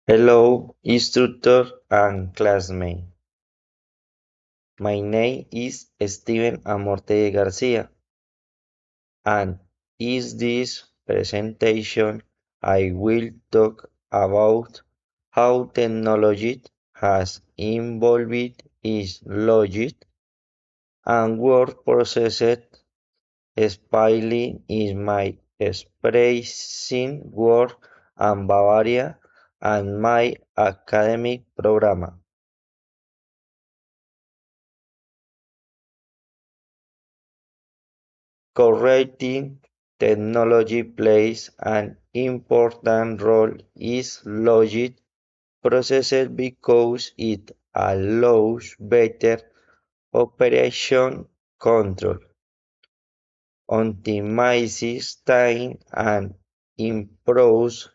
Hello, instructor and classmate. My name is Steven Amorte Garcia, and in this presentation I will talk about how technology has involved its logic and word processed, especially in my expressing word and Bavaria and my academic program. Correcting technology plays an important role in logic processes because it allows better operation control, optimizes time, and improves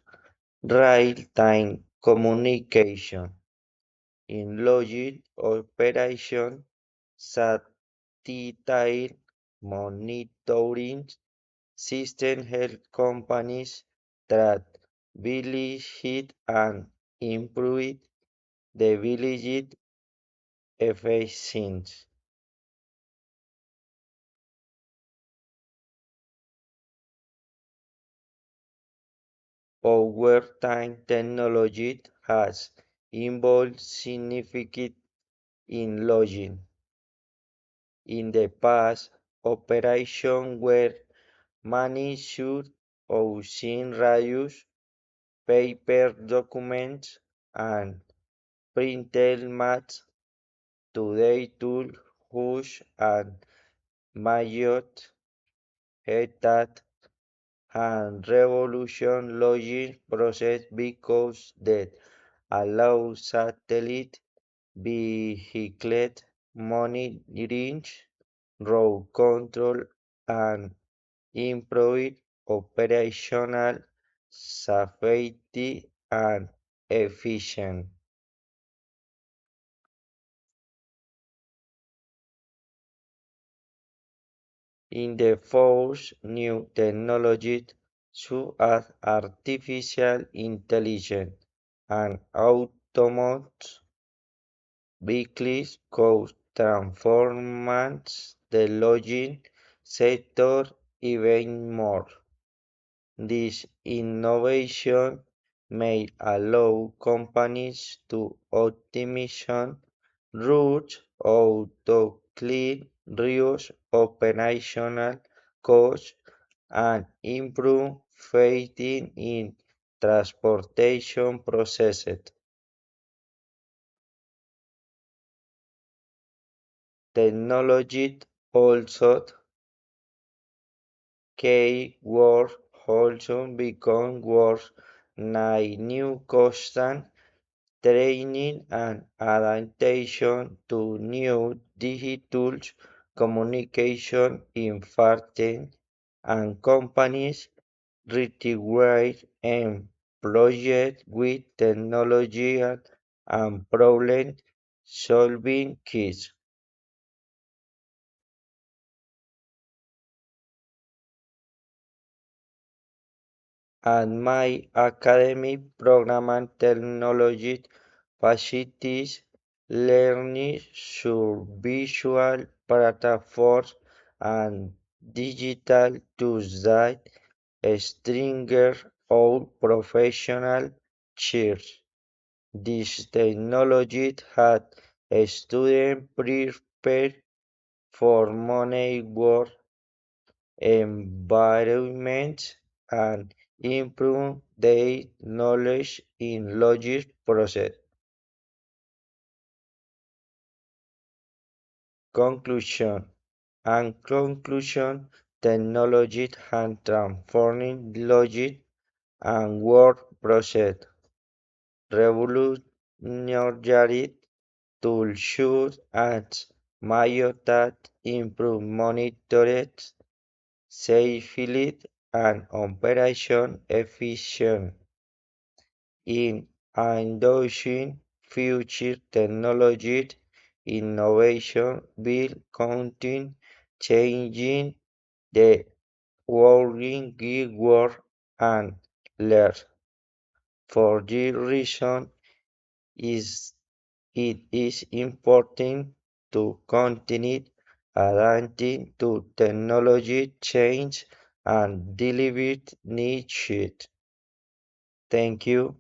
real-time communication. In logic operation, satellite monitoring system help companies track village and improve the village efficiency. Over time, technology has evolved significantly in logic. In the past, operations were managed using radios, paper documents, and printed maps. Today, tools use and Mayotte, Hetat, and Revolution logic process because that allow satellite vehicle monitoring, road control, and improved operational safety and efficiency. In the force new technologies such as artificial intelligence and autonomous vehicles could transform the logic sector even more. This innovation may allow companies to optimize routes or to clean reduce operational costs and improve safety in transportation processes. Technology also key work also become worse new constant training and adaptation to new digital communication in farting and companies require employees with technology and problem solving skills. And my academic program and technology facilities learning through visual platforms and digital tools that stringer out professional cheers. This technology had students prepared for money work environments and improve their knowledge in logic process. Conclusion and conclusion technology has transforming logic and word process. Revolutionary tools should add major that improve monitoring, safety, and operation efficiency. In endorsing future technology, innovation will continue changing the working world and learn. For this reason, is it is important to continue adapting to technology change and deliver niche. Thank you.